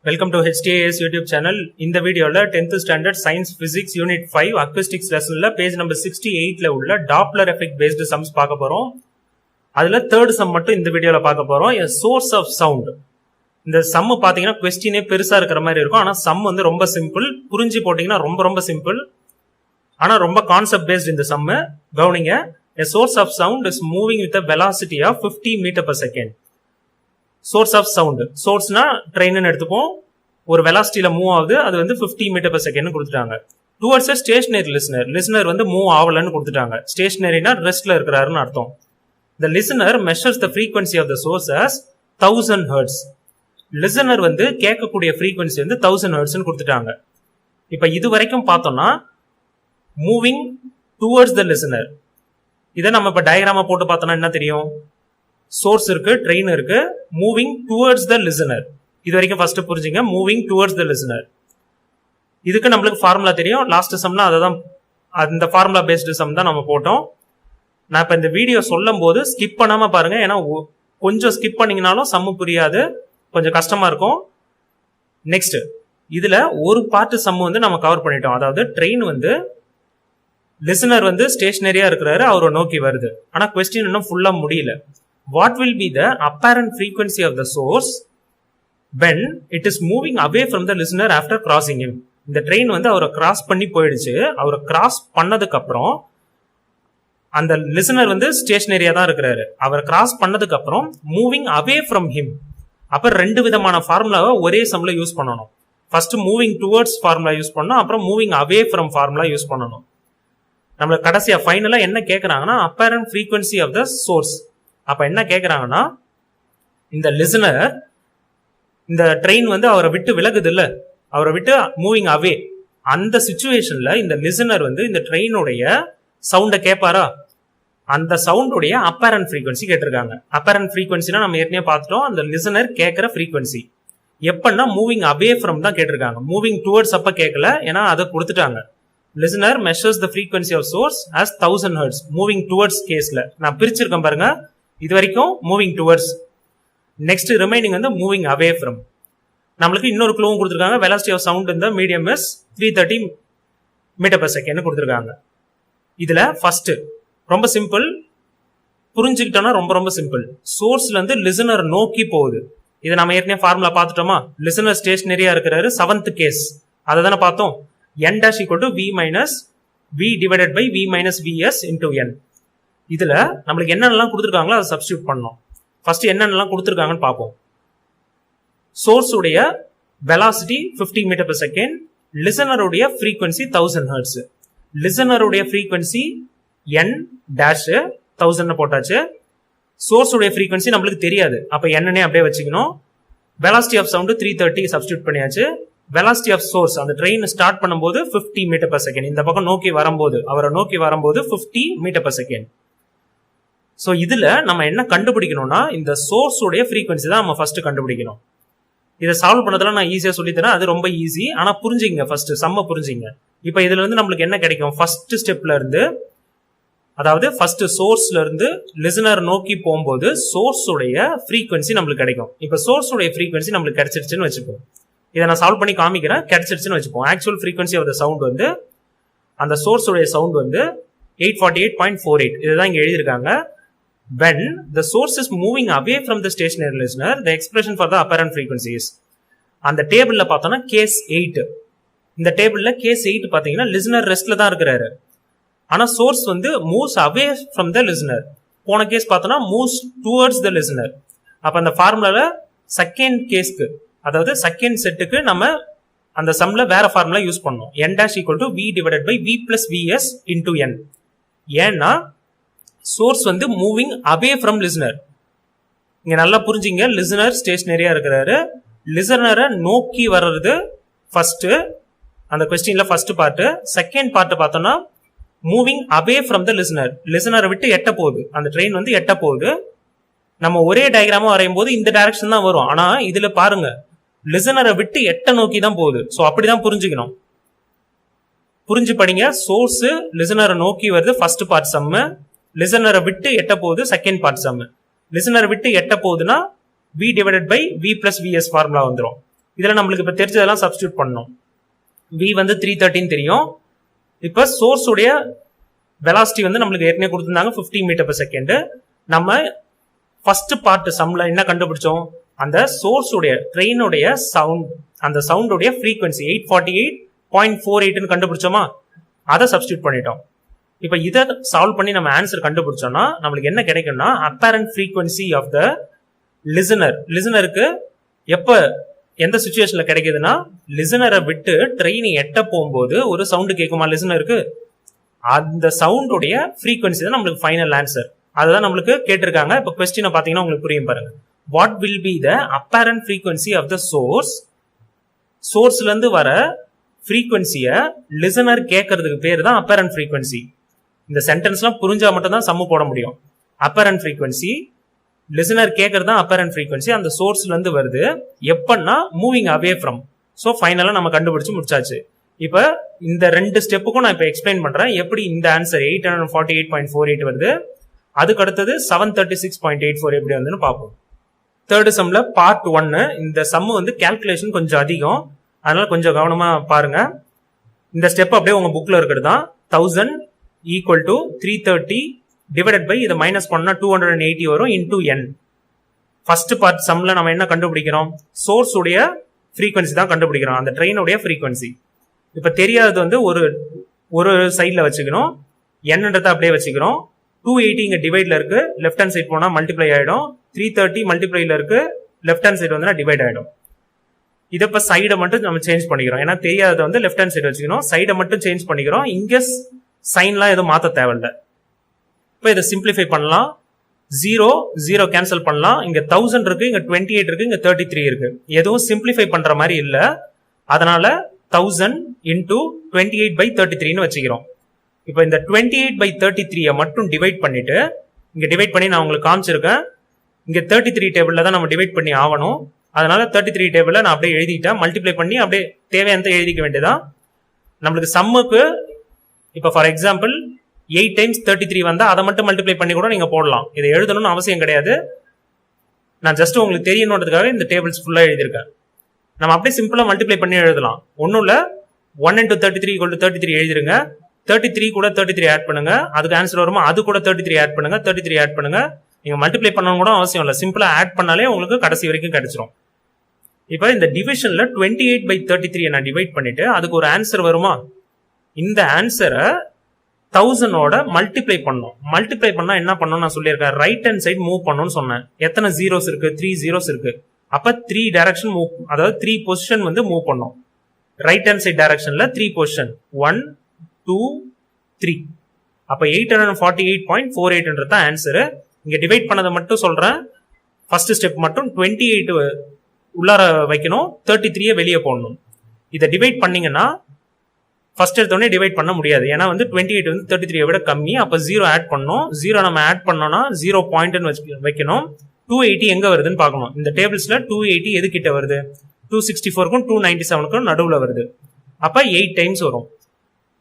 Welcome to HTAS YouTube channel. In the video, 10th standard science physics unit 5 acoustics lesson page number 68 la ulla Doppler effect based sums paaka porom. Adula third sum mattum in the video la paaka porom. A source of sound. இந்த sum பாத்தீங்கன்னா क्वेश्चनே பெருசா இருக்கிற மாதிரி இருக்கும். ஆனா sum வந்து ரொம்ப simple. புரிஞ்சு போட்டீங்கன்னா ரொம்ப சிம்பிள். ஆனா ரொம்ப கான்செப்ட் பேஸ்ட் இந்த sum. கவனிங்க. A source of sound is moving with a velocity of 50 meter per second. Source of sound சோர்ஸ்னா ட்ரெயின் எடுத்துப்போம் ஒரு வெலாசிட்டியில மூவ் ஆகுது அது வந்து 50 மீட்டர் per செகண்ட் கொடுத்துட்டாங்க டுவர்ட்ஸ் ஸ்டேஷனரி லிசனர் வந்து மூவ் ஆகலன்னு கொடுத்துட்டாங்க ஸ்டேஷனரினா ரெஸ்ட்ல இருக்கிறாருன்னு அர்த்தம் the listener measures the frequency of the source as 1000 hertz listener வந்து கேட்கக்கூடிய frequency வந்து 1000 hertz ன்னு கொடுத்துட்டாங்க இப்போ இது வரைக்கும் பார்த்தோம்னா மூவிங் டுவர்ட்ஸ் the listener இதை நம்ம இப்ப டயகிராமா போட்டு பார்த்தோம்னா என்ன தெரியும் சோர்ஸ் இருக்கு ட்ரெயின் இருக்கு மூவிங் டுவர்ட்ஸ் த லிசனர் இது வரைக்கும் ஃபர்ஸ்ட் புரிஞ்சுங்க மூவிங் டுவர்ட்ஸ் த லிசனர் இதுக்கு நம்மளுக்கு ஃபார்முலா தெரியும் லாஸ்ட் சம்னா அததான் அந்த ஃபார்முலா பேஸ்டு சம் தான் நம்ம போட்டோம் நான் இப்ப இந்த வீடியோ சொல்லும் போது ஸ்கிப் பண்ணாம பாருங்க ஏன்னா கொஞ்சம் ஸ்கிப் பண்ணீங்கனாலும் சம் புரியாது கொஞ்சம் கஷ்டமா இருக்கும் நெக்ஸ்ட் இதுல ஒரு பார்ட் சம் வந்து நம்ம கவர் பண்ணிட்டோம் அதாவது ட்ரெயின் வந்து லிசனர் வந்து ஸ்டேஷனரியா இருக்கிறாரு அவரை நோக்கி வருது ஆனா கொஸ்டின் இன்னும் ஃபுல்லா முடியல what will be the apparent frequency of the source when it is moving away from the listener after crossing him இந்த ட்ரெயின் வந்து அவரை கிராஸ் பண்ணி போயிடுச்சு அவரை கிராஸ் பண்ணதுக்கு அப்புறம் அந்த லிசனர் வந்து ஸ்டேஷனரியா தான் இருக்கிறாரு அவரை கிராஸ் பண்ணதுக்கு அப்புறம் மூவிங் அவே ஃப்ரம் ஹிம் அப்ப ரெண்டு விதமான ஃபார்முலாவை ஒரே சம்ல யூஸ் பண்ணணும் first moving towards formula use பண்ணணும் அப்புறம் moving away from formula use பண்ணணும் நம்மள கடைசியா ஃபைனலா என்ன கேக்குறாங்கன்னா apparent frequency of the source அப்ப என்ன கேக்குறாங்கன்னா இந்த லிசனர் இந்த ட்ரெயின் வந்து அவரை விட்டு விலகுது இல்ல அவரை விட்டு மூவிங் அவே அந்த சிச்சுவேஷன்ல இந்த லிசனர் வந்து இந்த ட்ரெயினுடைய சவுண்ட கேட்பாரா அந்த சவுண்டுடைய அப்பேரண்ட் ஃப்ரீக்வன்சி கேட்டிருக்காங்க அப்பேரண்ட் ஃப்ரீக்வன்சினா நம்ம ஏற்கனவே பார்த்துட்டோம் அந்த லிசனர் கேட்கிற ஃப்ரீக்வன்சி எப்பன்னா மூவிங் அவே ஃப்ரம் தான் கேட்டிருக்காங்க மூவிங் டுவர்ட்ஸ் அப்ப கேட்கல ஏன்னா அதை கொடுத்துட்டாங்க listener measures the frequency of source as 1000 hertz moving towards கேஸ்ல நான் பிரிச்சிருக்கேன் பாருங்க இது வரைக்கும் மூவிங் டுவர்ட்ஸ் நெக்ஸ்ட் ரிமைனிங் வந்து மூவிங் அவே ஃப்ரம் நம்மளுக்கு இன்னொரு க்ளூவும் கொடுத்துருக்காங்க வெலாசிட்டி ஆஃப் சவுண்ட் இந்த medium is 330 metre per second கொடுத்துருக்காங்க இதுல ஃபர்ஸ்ட் ரொம்ப சிம்பிள் புரிஞ்சுக்கிட்டோம்னா ரொம்ப சிம்பிள் சோர்ஸ்ல இருந்து லிசனர் நோக்கி போகுது இதை நம்ம ஏற்கனவே ஃபார்முலா பார்த்துட்டோமா லிசனர் ஸ்டேஷனரியா இருக்கிறாரு 7th கேஸ் அதை தானே பார்த்தோம் n dash equal to v minus v divided by v minus vs into n இதுல நம்மளுக்கு என்னென்னலாம் கொடுத்துருக்காங்களோ அதை சப்ஸ்டியூட் பண்ணணும் ஃபர்ஸ்ட் என்னென்னலாம் கொடுத்துருக்காங்கன்னு பார்ப்போம் சோர்ஸ் உடைய வெலாசிட்டி 50 மீட்டர் per செகண்ட் லிசனருடைய ஃப்ரீக்வன்சி 1000 ஹெர்ட்ஸ் லிசனருடைய ஃப்ரீக்வன்சி n டேஷ் 1000 போட்டாச்சு சோர்ஸ் உடைய ஃப்ரீக்வன்சி நம்மளுக்கு தெரியாது அப்ப என்னன்னே அப்படியே வச்சுக்கணும் வெலாசிட்டி ஆஃப் சவுண்ட் 330 சப்ஸ்டியூட் பண்ணியாச்சு வெலாசிட்டி ஆஃப் சோர்ஸ் அந்த ட்ரெயின் ஸ்டார்ட் பண்ணும்போது 50 மீட்டர் per செகண்ட் இந்த பக்கம் நோக்கி வரும்போது அவரை நோக்கி வரும்போது 50 மீட்டர் per செகண்ட் சோ இதுல நம்ம என்ன கண்டுபிடிக்கணும்னா இந்த சோர்ஸ் உடைய ஃப்ரீக்வன்சி தான் நம்ம ஃபர்ஸ்ட் கண்டுபிடிக்கணும் இதை சால்வ் பண்ணதுல நான் ஈஸியா சொல்லி தரேன் அது ரொம்ப ஈஸி ஆனா புரிஞ்சுங்க ஃபர்ஸ்ட் சம்ம புரிஞ்சுங்க இப்போ இதுல இருந்து நம்மளுக்கு என்ன கிடைக்கும் ஃபர்ஸ்ட் ஸ்டெப்ல இருந்து அதாவது ஃபர்ஸ்ட் சோர்ஸ்ல இருந்து லிசனர் நோக்கி போகும்போது சோர்ஸ் உடைய ஃப்ரீக்வன்சி நம்மளுக்கு கிடைக்கும் இப்போ சோர்ஸ் உடைய ஃப்ரீக்வன்சி நம்மளுக்கு கிடைச்சிருச்சுன்னு வச்சுப்போம் இதை நான் சால்வ் பண்ணி காமிக்கிறேன் கிடைச்சிருச்சுன்னு வச்சுப்போம் actual frequency of the sound வந்து அந்த சோர்ஸ் உடைய சவுண்ட் வந்து 848.48 இதுதான் இங்க எழுதியிருக்காங்க when the source is moving away from the stationary listener the expression for the apparent frequency is அந்த டேபிள்ல பார்த்தோம்னா கேஸ் 8 இந்த டேபிள்ல கேஸ் 8 பாத்தீங்கன்னா லிசனர் ரெஸ்ட்ல தான் இருக்கிறாரு ஆனா சோர்ஸ் வந்து moves away from the listener போன கேஸ் பார்த்தோம்னா மூவ்ஸ் டுவர்ட்ஸ் த லிசனர் அப்ப அந்த ஃபார்முலால செகண்ட் கேஸ்க்கு அதாவது செகண்ட் செட்டுக்கு நம்ம அந்த சம்ல வேற ஃபார்முலா யூஸ் பண்ணோம் n dash equal to v divided by v plus vs into n ஏன்னா சோர்ஸ் வந்து மூவிங் அவே ஃப்ரம் லிசனர் இங்க நல்லா புரிஞ்சுங்க லிசனர் ஸ்டேஷனரியா இருக்கிறாரு லிசனரை நோக்கி வர்றது ஃபர்ஸ்ட் அந்த கொஸ்டின்ல ஃபர்ஸ்ட் பார்ட் செகண்ட் பார்ட் பார்த்தோம்னா moving away from the listener லிசனரை விட்டு எட்ட போகுது அந்த ட்ரெயின் வந்து எட்ட போகுது நம்ம ஒரே டயகிராமா வரையும் போது இந்த டைரக்ஷன் தான் வரும் ஆனா இதுல பாருங்க லிசனரை விட்டு எட்ட நோக்கி தான் போகுது சோ அப்படிதான் புரிஞ்சுக்கணும் புரிஞ்சு படிங்க சோர்ஸ் லிசனரை நோக்கி வருது ஃபர்ஸ்ட் பார்ட் சம் லிசனரை விட்டு எட்ட போகுது செகண்ட் பார்ட் சம் லிசனரை விட்டு எட்ட போகுதுன்னா v divided by v plus vs formula வந்துரும் இதுல நம்மளுக்கு இப்ப தெரிஞ்சதெல்லாம் சப்ஸ்டியூட் பண்ணணும். v வந்து 313 தெரியும். இப்ப சோர்ஸ் உடைய வெலாசிட்டி வந்து நம்மளுக்கு ஏற்கனவே கொடுத்திருந்தாங்க 50 மீட்டர் per செகண்ட். நம்ம ஃபர்ஸ்ட் பார்ட் சம்ல என்ன கண்டுபிடிச்சோம், அந்த சோர்ஸ் உடைய ட்ரெயின் உடைய சவுண்ட், அந்த சவுண்ட் உடைய frequency 848.48 கண்டுபிடிச்சோமா, அதை சப்ஸ்டியூட் பண்ணிட்டோம். இப்ப இதை சால்வ் பண்ணி நம்ம ஆன்சர் கண்டுபிடிச்சோம்னா நம்மளுக்கு என்ன கிடைக்கும்னா அப்பேரண்ட் frequency ஆஃப் த லிசனருக்கு எப்ப எந்த சிச்சுவேஷன்ல கிடைக்குதுன்னா, லிசனரை விட்டு ட்ரெயின் எட்ட போகும்போது ஒரு சவுண்ட் கேட்குமா லிசனருக்கு, அந்த சவுண்டுடைய frequency தான் நம்மளுக்கு ஃபைனல் ஆன்சர். அதுதான் நம்மளுக்கு கேட்டிருக்காங்க. இப்ப கொஸ்டினை பாத்தீங்கன்னா உங்களுக்கு புரியும் பாருங்க. What will be the apparent frequency of the சோர்ஸ்ல இருந்து வர frequency-ய லிசனர் கேட்கறதுக்கு பேர் தான் அப்பேரண்ட் frequency. இந்த சென்டென்ஸ்லாம் புரிஞ்சா மட்டும் தான் சம்மு போட முடியும். அப்பேரண்ட் frequency, லிசனர் கேட்கறது தான் அப்பேரண்ட் frequency, அந்த சோர்ஸ்ல இருந்து வருது. எப்பன்னா மூவிங் அவே ஃப்ரம். ஸோ ஃபைனலா நம்ம கண்டுபிடிச்சு முடிச்சாச்சு. இப்ப இந்த ரெண்டு ஸ்டெப்புக்கும் நான் இப்ப எக்ஸ்பிளைன் பண்றேன் எப்படி இந்த ஆன்சர் 848.48 வருது, அதுக்கு அடுத்தது 736.84 எப்படி வந்துன்னு பார்ப்போம். தேர்ட் சம்ல பார்ட் 1. இந்த சம் வந்து கால்குலேஷன் கொஞ்சம் அதிகம், அதனால கொஞ்சம் கவனமா பாருங்க. இந்த ஸ்டெப் அப்படியே உங்க புக்ல இருக்கிறது தான். 1000 ஈக்குவல் டு 330 டிவைடட் பை இதை மைனஸ் பண்ணா 280 வரும் இன்டூ n. ஃபர்ஸ்ட் பார்ட் சம்ல நம்ம என்ன கண்டுபிடிக்கிறோம், சோர்ஸ் உடைய frequency தான் கண்டுபிடிக்கிறோம், அந்த ட்ரெயினுடைய frequency. இப்ப தெரியாதது வந்து ஒரு சைட்ல வச்சுக்கணும், என்னன்றதை அப்படியே வச்சுக்கிறோம். 280 இங்க டிவைட்ல இருக்கு, லெஃப்ட் ஹேண்ட் சைட் போனா மல்டிப்ளை ஆயிடும். 330 மல்டிப்ளைல இருக்கு, லெஃப்ட் ஹேண்ட் சைடு வந்து டிவைட் ஆயிடும். இதை இப்ப சைடை மட்டும் நம்ம சேஞ்ச் பண்ணிக்கிறோம், ஏன்னா தெரியாததை வந்து லெஃப்ட் ஹேண்ட் சைடு வச்சுக்கணும், சைடை மட்டும் சேஞ்ச் பண்ணிக்கிறோம். இங்க சைன்லாம் எதுவும் மாத்த தேவையில்லை. இப்ப இதை சிம்பிளிஃபை பண்ணலாம். 0 கேன்சல் பண்ணலாம். இங்க 1000 இருக்கு, இங்க 28 இருக்கு, இங்க 33 இருக்கு. எதுவும் சிம்பிளிஃபை பண்ற மாதிரி இல்ல, அதனால 1000 இன்டூ 28/33 வச்சுக்கிறோம். இப்ப இந்த 28/33 மட்டும் டிவைட் பண்ணிட்டு, இங்க டிவைட் பண்ணி நான் உங்களுக்கு காமிச்சிருக்கேன். இங்க 33 டேபிள்ல தான் நம்ம டிவைட் பண்ணி ஆகணும், அதனால 33 டேபிள்ல நான் அப்படியே எழுதிட்டேன். மல்டிப்ளை பண்ணி அப்படியே தேவையானதை எழுதிக்க வேண்டியதான். நம்மளுக்கு சம்முக்கு இப்ப ஃபார் எக்ஸாம்பிள் 8 டைம்ஸ் 33 வந்தா அதை மட்டும் மல்டிப்ளை பண்ணி கூட நீங்க போடலாம். இதை எழுதணும்னு அவசியம் கிடையாது, நான் ஜஸ்ட் உங்களுக்கு தெரியணுன்றதுக்காக இந்த டேபிள்ஸ் ஃபுல்லா எழுதியிருக்கேன். நம்ம அப்படியே சிம்பிளா மல்டிப்ளை பண்ணி எழுதலாம். ஒன்னும் இல்ல, 1 into 33 = 33 எழுதிருங்க. 33 கூட 33 ஆட் பண்ணுங்க, அதுக்கு ஆன்சர் வருமா, அது கூட 33 ஆட் பண்ணுங்க, 33 ஆட் பண்ணுங்க. நீங்க மல்டிப்ளை பண்ணணும் கூட அவசியம் இல்லை, சிம்பிளா ஆட் பண்ணாலே உங்களுக்கு கடைசி வரைக்கும் கிடைச்சிரும். இப்ப இந்த டிவிஷன்ல 28/33 நான் டிவைட் பண்ணிட்டு அதுக்கு ஒரு ஆன்சர் வருமா, இந்த ஆன்சரை 1000ஓட மல்டிப்ளை பண்ணணும். மல்டிப்ளை பண்ணா என்ன பண்ணணும் நான் சொல்லியிருக்கேன், ரைட் ஹேண்ட் சைடு மூவ் பண்ணணும்னு சொன்னேன். எத்தனை ஜீரோஸ் இருக்கு, 3 zeros இருக்கு. அப்ப 3 டைரக்ஷன் மூவ், அதாவது 3 பொசிஷன் வந்து மூவ் பண்ணும். ரைட் ஹேண்ட் சைடு டைரக்ஷன்ல 3 பொசிஷன் 1 2 3. அப்ப 848.48 தான் ஆன்சர். இங்க டிவைட் பண்ணதை மட்டும் சொல்றேன். ஃபர்ஸ்ட் ஸ்டெப் மட்டும் 28 உள்ளார வைக்கணும், 33 வெளியே போடணும். இதை டிவைட் பண்ணீங்கன்னா ஃபர்ஸ்ட் எடுத்தோடனே டிவைட் பண்ண முடியாது, ஏன்னா வந்து 28 வந்து 33 விட கம்மி. அப்ப 0 ஆட் பண்ணணும். 0 நம்ம ஆட் பண்ணோம்னா 0 பாயிண்ட்னு வைக்கணும். 280 எங்க வருதுன்னு பார்க்கணும். இந்த டேபிள்ஸ்ல 280 எது கிட்ட வருது, 264க்கும் 297க்கும் நடுவுல வருது. அப்ப 8 டைம்ஸ் வரும்.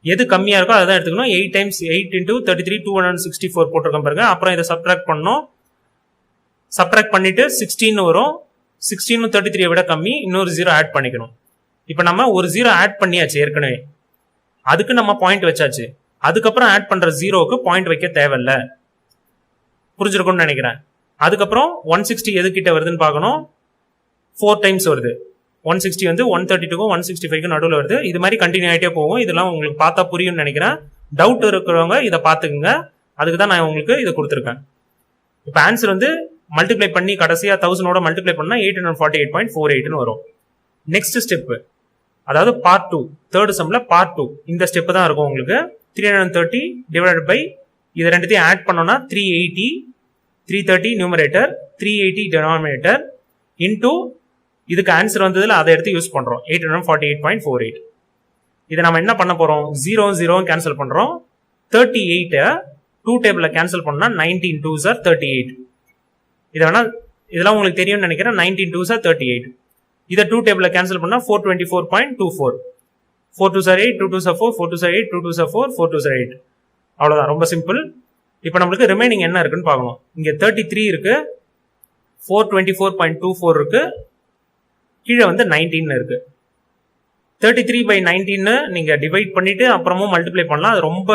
எது கம்மியா இருக்கோ அதான் எடுத்துக்கணும். 8 டைம்ஸ் 8 into 33 264 போட்டிருக்கோம் பாருங்க. அப்புறம் இதை சப்ட்ராக்ட் பண்ணணும். சப்ட்ராக்ட் பண்ணிட்டு 16 வரும். 16 33 விட கம்மி, இன்னொரு 0 ஆட் பண்ணிக்கணும். இப்ப நம்ம ஒரு 0 ஆட் பண்ணியாச்சு ஏற்கனவே, அதுக்கு நம்ம பாயிண்ட் வச்சாச்சு. அதுக்கப்புறம் ஆட் பண்ற 0க்கு பாயிண்ட் வைக்க தேவையில்ல, புரிஞ்சிருக்கும்னு நினைக்கிறேன். அதுக்கப்புறம் 160 எது கிட்ட வருதுன்னு பார்க்கணும். 4 டைம்ஸ் வருது. 160 வந்து 132க்கும் 165க்கும் நடுவில் வருது. இது மாதிரி கண்டினியூ ஆகிட்டே போகும். இதெல்லாம் உங்களுக்கு பார்த்தா புரியும்னு நினைக்கிறேன். டவுட் இருக்கிறவங்க இதை பார்த்துக்குங்க, அதுக்கு தான் நான் உங்களுக்கு இதை கொடுத்துருக்கேன். இப்போ ஆன்சர் வந்து மல்டிப்ளை பண்ணி கடைசியா 1000ஓட மல்டிப்ளை பண்ணா 848.48 வரும். நெக்ஸ்ட் ஸ்டெப், அதாவது பார்ட் 2, தேர்ட் சம்ல பார்ட் 2 இந்த ஸ்டெப் தான் இருக்கும் உங்களுக்கு. 330 டிவைடட் பை இது ரெண்டுத்தையும் ஆட் பண்ணோம்னா 380, 330 நியூமரேட்டர், 380 டினாமினேட்டர் இன்டூ இதுக்கு ஆன்சர் வந்ததுல அதை எடுத்து யூஸ் பண்றோம் 848.48. இதை நம்ம என்ன பண்ண போறோம், 0 கேன்சல் பண்றோம். 38 2 டேபிள்ல கேன்சல் பண்ணா 19 2s are 38. இதை வேணா இதெல்லாம் உங்களுக்கு தெரியும்னு நினைக்கிறேன். 19 2s are 38. இதை 2 டேபிள்ல கேன்சல் பண்ணா 424.24. 4 2s are 8, 2 2s are 4, 4 2s are 8, 2 2s are 4, 4 2s are 8. அவ்வளவுதான், ரொம்ப சிம்பிள். இப்போ நம்மளுக்கு ரிமைனிங் என்ன இருக்குன்னு பார்க்கணும். இங்க 33 இருக்கு, 424.24 இருக்கு, கீழே வந்து 19 இருக்கு. 33/19 நீங்க டிவைட் பண்ணிட்டு அப்புறமும் மல்டிப்ளை பண்ணலாம். அது ரொம்ப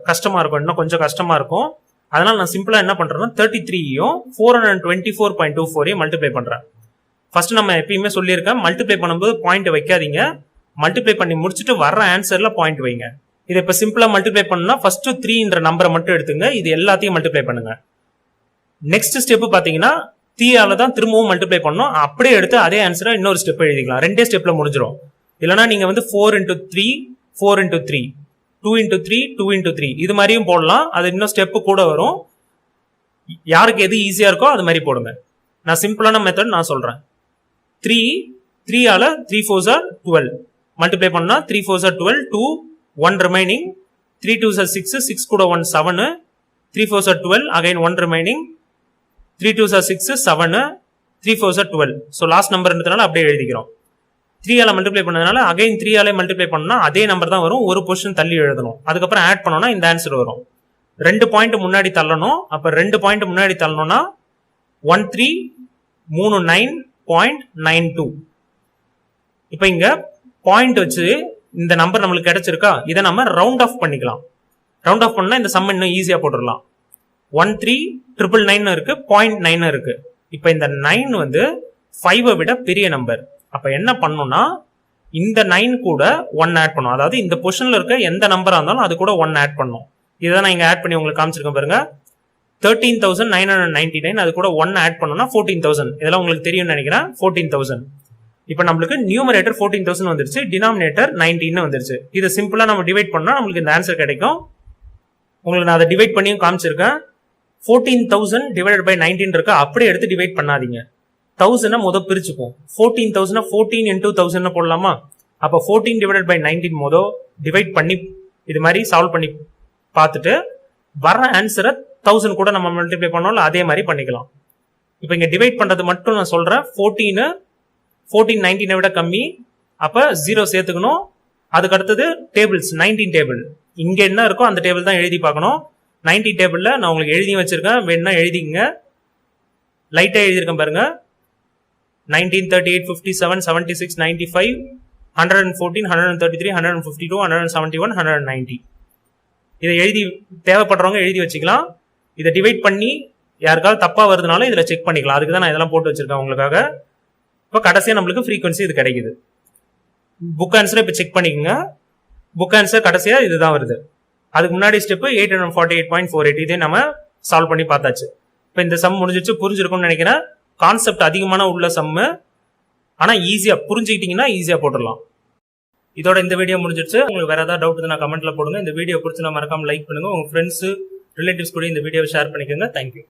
கஷ்டமா இருக்கும், இன்னும் கொஞ்சம் கஷ்டமா இருக்கும். அதனால நான் சிம்பிளா என்ன பண்றேன்னா 33யும் 424.24 மல்டிப்ளை பண்றேன். ஃபர்ஸ்ட் நம்ம எப்பயுமே சொல்லியிருக்கேன், மல்டிப்ளை பண்ணும்போது பாயிண்ட் வைக்காதீங்க, மல்டிப்ளை பண்ணி முடிச்சுட்டு வர்ற ஆன்சர்ல பாயிண்ட் வைங்க. இதை இப்ப சிம்பிளா மல்டிப்ளை பண்ணா ஃபர்ஸ்ட் 3ன்ற நம்பரை மட்டும் எடுத்துங்க, இது எல்லாத்தையும் மல்டிப்ளை பண்ணுங்க. நெக்ஸ்ட் ஸ்டெப் பாத்தீங்கன்னா 3ஆல தான் திரும்பவும் மல்டிப்ளை பண்ணோம், அப்படியே எடுத்து அதே ஆன்சரை இன்னொரு ஸ்டெப் எழுதிக்கலாம். ரெண்டே ஸ்டெப்ல முடிஞ்சிடும். இல்லைனா நீங்க வந்து 4 into 3 4 into 3 2 into 3 2 into 3 இது மாதிரியும் போடலாம். அது இன்னும் ஸ்டெப் கூட வரும். யாருக்கு எது ஈஸியா இருக்கோ அது மாதிரி போடுங்க. நான் சிம்பிளான மெத்தட் நான் சொல்றேன். 3ஆல 3 4s are 12 மல்டிப்ளை பண்ணா 3 4s are 12 2 1 remaining 3 2s are 6 6 கூட 1 7 3 4s are 12 again 1 remaining 3 2s are 6 7 3 4s are 12. So last நம்பர்ன்றதுனால அப்படியே எழுதிக்கிறோம். 3ஆல மல்டிப்ளை பண்ணதுனால அகைன் 3ஆல மல்டிப்ளை பண்ணா அதே நம்பர் தான் வரும், ஒரு பொசிஷன் தள்ளி எழுதணும். அதுக்கப்புறம் ஆட் பண்ணோம்னா இந்த ஆன்சர் வரும். 2 பாயிண்ட் முன்னாடி தள்ளணும். அப்ப 2 பாயிண்ட் முன்னாடி தள்ளணும்னா 13 3 9.92. இப்ப இங்க பாயிண்ட் வச்சு இந்த நம்பர் நம்மளுக்கு கிடைச்சிருக்கா, இதை நம்ம ரவுண்ட் ஆஃப் பண்ணிக்கலாம். ரவுண்ட் ஆஃப் பண்ணா இந்த சம் இன்னும் ஈஸியா போட்டுடலாம். 13,999 இருக்கு, 0.9 இருக்கு. இப்ப இந்த 9 வந்து 5 விட பெரிய நம்பர். அப்ப என்ன பண்ணணும்னா இந்த 9 கூட 1 ஆட் பண்ணும். அதாவது இந்த பொசிஷன்ல இருக்க எந்த நம்பரா இருந்தாலும் அது கூட 1 ஆட் பண்ணும். இதை நான் இங்க ஆட் பண்ணி உங்களுக்கு காமிச்சிருக்கேன் பாருங்க. 13,999 அது கூட 1 ஆட் பண்ணோம்னா 14,000. இதெல்லாம் உங்களுக்கு தெரியும்னு நினைக்கிறேன். 14,000. இப்ப நம்மளுக்கு நியூமரேட்டர் 14,000 வந்துருச்சு, டினாமினேட்டர் 19 வந்துருச்சு. இதை சிம்பிளா நம்ம டிவைட் பண்ணா நம்மளுக்கு இந்த ஆன்சர் கிடைக்கும். உங்களுக்கு நான் அதை டிவைட் பண்ணியும் காமிச்சிருக்கேன். 14,000 டிவைடட் பை 19 இருக்கா, அப்படியே எடுத்து டிவைட் பண்ணாதீங்க. 1000 முத பிரிச்சுப்போம். 14,000 14 into 1000 போடலாமா? அப்ப 14 டிவைடட் பை 19 முத டிவைட் பண்ணி இது மாதிரி சால்வ் பண்ணி பார்த்துட்டு வர ஆன்சரை 1000 கூட நம்ம மல்டிப்ளை பண்ணோம்ல அதே மாதிரி பண்ணிக்கலாம். இப்ப இங்க டிவைட் பண்றது மட்டும் நான் சொல்றேன். 14 19 விட கம்மி, அப்ப 0 சேர்த்துக்கணும். அதுக்கு அடுத்தது டேபிள்ஸ் 19 டேபிள். இங்க என்ன இருக்கோ அந்த டேபிள் தான் எழுதி பார்க்கணும். 90 டேபிள்ல நான் உங்களுக்கு எழுதி வச்சிருக்கேன், வேணும்னா எழுதிங்க. லைட்டா எழுதியிருக்கேன் பாருங்க. 19 38 57 76 95 114 133 152 171 190. இதை எழுதி தேவைப்படுறவங்க எழுதி வச்சுக்கலாம். இதை டிவைட் பண்ணி யாருக்காவது தப்பா வருதுனாலும் இதுல செக் பண்ணிக்கலாம். அதுக்கு தான் நான் இதெல்லாம் போட்டு வச்சிருக்கேன் உங்களுக்காக. இப்போ கடைசியா நம்மளுக்கு ஃப்ரீக்வன்சி இது கிடைக்குது. புக் ஆன்சரை இப்போ செக் பண்ணிக்கோங்க. புக் ஆன்சர் கடைசியா இதுதான் வருது. அதுக்கு முன்னாடி ஸ்டெப் 848.48. இதே நம்ம சால்வ் பண்ணி பார்த்தாச்சு. இப்போ இந்த சம் முடிஞ்சிச்சு, புரிஞ்சிருக்கும்னு நினைக்கிறேன். கான்செப்ட் அதிகமான உள்ள சம்மு, ஆனா ஈஸியா புரிஞ்சுக்கிட்டீங்கன்னா ஈஸியா போட்டுடலாம். இதோட இந்த வீடியோ முடிஞ்சிருச்சு. உங்களுக்கு வேற ஏதாவது டவுட் நான் கமெண்ட்ல போடுங்க. இந்த வீடியோ பிடிச்சி மறக்காம லைக் பண்ணுங்க. உங்க ஃப்ரெண்ட்ஸ் ரிலேட்டிவ்ஸ் கூட இந்த வீடியோவை ஷேர் பண்ணிக்கோங்க. தேங்க்யூ.